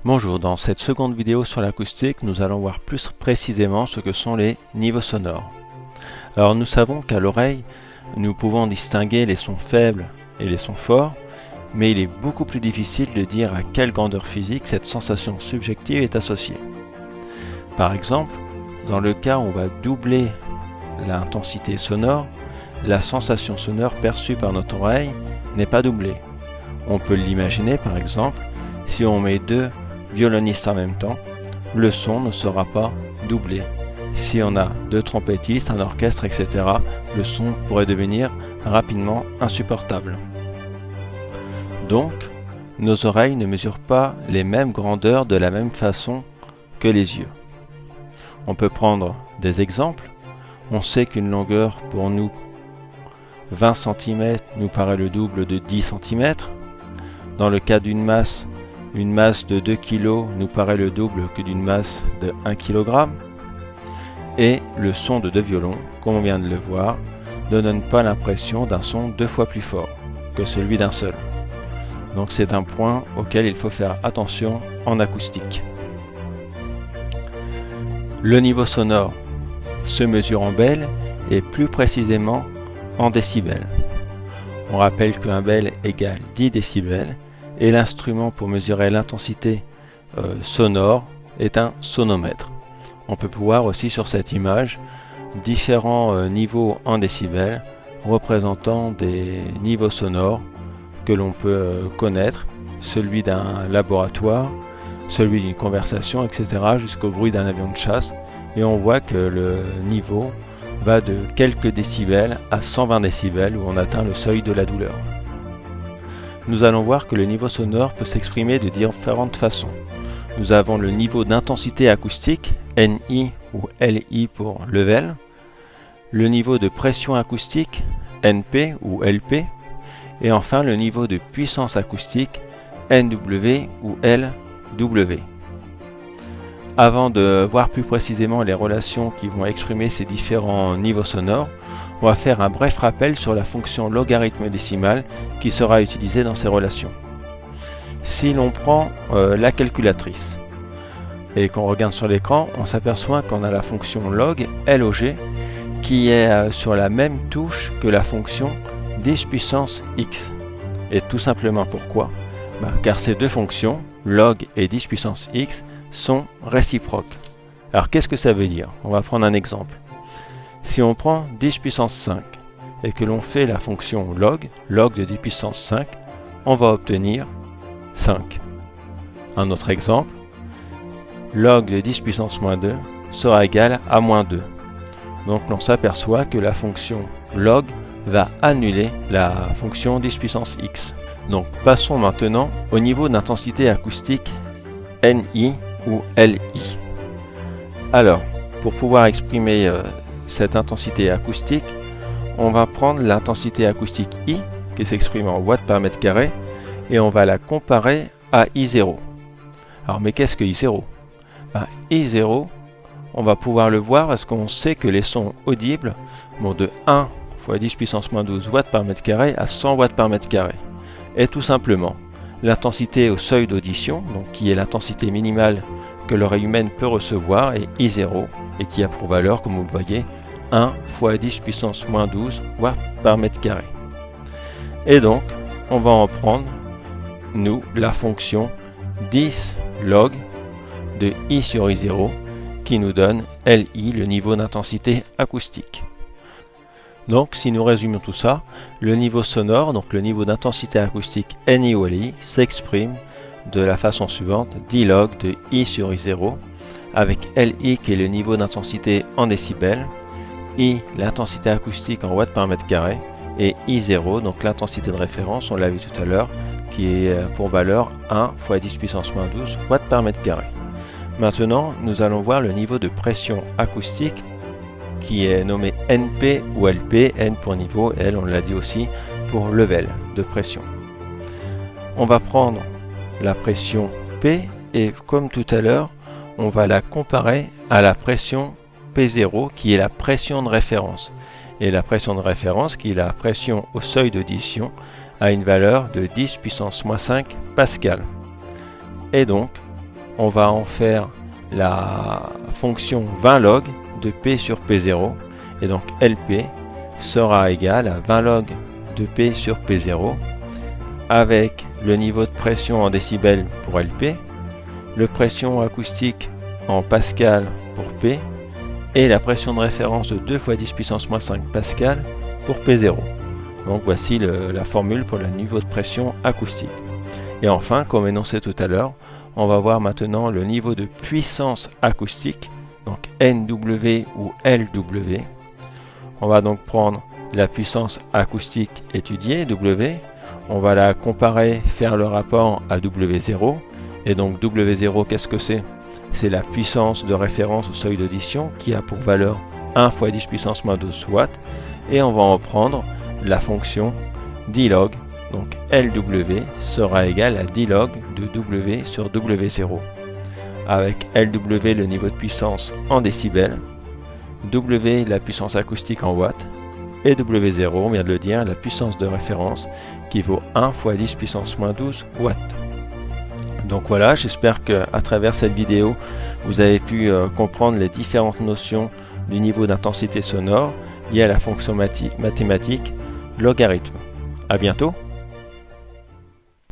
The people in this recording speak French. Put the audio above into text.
Bonjour, dans cette seconde vidéo sur l'acoustique, nous allons voir plus précisément ce que sont les niveaux sonores. Alors nous savons qu'à l'oreille, nous pouvons distinguer les sons faibles et les sons forts, mais il est beaucoup plus difficile de dire à quelle grandeur physique cette sensation subjective est associée. Par exemple, dans le cas où on va doubler l'intensité sonore, la sensation sonore perçue par notre oreille n'est pas doublée. On peut l'imaginer par exemple, si on met deux violonistes en même temps, le son ne sera pas doublé. Si on a deux trompettistes, un orchestre, etc., le son pourrait devenir rapidement insupportable. Donc, nos oreilles ne mesurent pas les mêmes grandeurs de la même façon que les yeux. On peut prendre des exemples. On sait qu'une longueur pour nous, 20 cm, nous paraît le double de 10 cm. Dans le cas d'une masse de 2 kg nous paraît le double que d'une masse de 1 kg. Et le son de deux violons, comme on vient de le voir, ne donne pas l'impression d'un son deux fois plus fort que celui d'un seul. Donc c'est un point auquel il faut faire attention en acoustique. Le niveau sonore se mesure en bel et plus précisément en décibels. On rappelle qu'un bel égale 10 décibels et l'instrument pour mesurer l'intensité sonore est un sonomètre. On peut voir aussi sur cette image différents niveaux en décibels représentant des niveaux sonores que l'on peut connaître, celui d'un laboratoire, celui d'une conversation, etc. jusqu'au bruit d'un avion de chasse. Et on voit que le niveau va de quelques décibels à 120 décibels où on atteint le seuil de la douleur. Nous allons voir que le niveau sonore peut s'exprimer de différentes façons. Nous avons le niveau d'intensité acoustique, NI ou LI pour level, le niveau de pression acoustique, NP ou LP, et enfin le niveau de puissance acoustique, NW ou LW. Avant de voir plus précisément les relations qui vont exprimer ces différents niveaux sonores, on va faire un bref rappel sur la fonction logarithme décimal qui sera utilisée dans ces relations. Si l'on prend la calculatrice et qu'on regarde sur l'écran, on s'aperçoit qu'on a la fonction log, LOG, qui est sur la même touche que la fonction 10 puissance x. Et tout simplement pourquoi ? Car ces deux fonctions, log et 10 puissance x, sont réciproques. Alors qu'est-ce que ça veut dire ? On va prendre un exemple. Si on prend 10 puissance 5 et que l'on fait la fonction log de 10 puissance 5, on va obtenir 5. Un autre exemple, log de 10 puissance moins 2 sera égal à moins 2. Donc l'on s'aperçoit que la fonction log va annuler la fonction 10 puissance x. Donc passons maintenant au niveau d'intensité acoustique NI ou LI. Alors, pour pouvoir exprimer cette intensité acoustique, on va prendre l'intensité acoustique I, qui s'exprime en watts par mètre carré, et on va la comparer à I0. Alors, mais qu'est-ce que I0 ? I0, on va pouvoir le voir parce qu'on sait que les sons audibles vont de 1 fois 10 puissance moins 12 watts par mètre carré à 100 watts par mètre carré. Et tout simplement, l'intensité au seuil d'audition, donc qui est l'intensité minimale que l'oreille humaine peut recevoir, est I0, et qui a pour valeur, comme vous le voyez, 1 fois 10 puissance moins 12 watts par mètre carré. Et donc, on va en prendre, nous, la fonction 10 log de I sur I0, qui nous donne LI, le niveau d'intensité acoustique. Donc, si nous résumons tout ça, le niveau sonore, donc le niveau d'intensité acoustique NI ou LI, s'exprime de la façon suivante, 10 log de I sur I0, avec LI qui est le niveau d'intensité en décibels, I l'intensité acoustique en watts par mètre carré, et I0, donc l'intensité de référence, on l'a vu tout à l'heure, qui est pour valeur 1 fois 10 puissance moins 12 watts par mètre carré. Maintenant, nous allons voir le niveau de pression acoustique qui est nommé NP ou LP, N pour niveau, L on l'a dit aussi pour level de pression. On va prendre la pression P et comme tout à l'heure, on va la comparer à la pression P0 qui est la pression de référence. Et la pression de référence qui est la pression au seuil d'audition a une valeur de 10 puissance moins 5 pascal. Et donc, on va en faire la fonction 20 log de P sur P0, et donc LP sera égal à 20 log de P sur P0, avec le niveau de pression en décibels pour LP, le pression acoustique en pascal pour P, et la pression de référence de 2 fois 10 puissance moins 5 pascal pour P0. Donc voici la formule pour le niveau de pression acoustique. Et enfin, comme énoncé tout à l'heure, on va voir maintenant le niveau de puissance acoustique, donc NW ou LW. On va donc prendre la puissance acoustique étudiée, W, on va la comparer, faire le rapport à W0, et donc W0, qu'est-ce que c'est? C'est la puissance de référence au seuil d'audition qui a pour valeur 1 fois 10 puissance moins 12 watts, et on va en prendre la fonction 10 log, donc LW sera égal à 10 log de W sur W0, avec LW le niveau de puissance en décibels, W la puissance acoustique en watts, et W0, on vient de le dire, la puissance de référence qui vaut 1 fois 10 puissance moins 12 watts. Donc voilà, j'espère qu'à travers cette vidéo, vous avez pu comprendre les différentes notions du niveau d'intensité sonore liées à la fonction mathématique logarithme. À bientôt!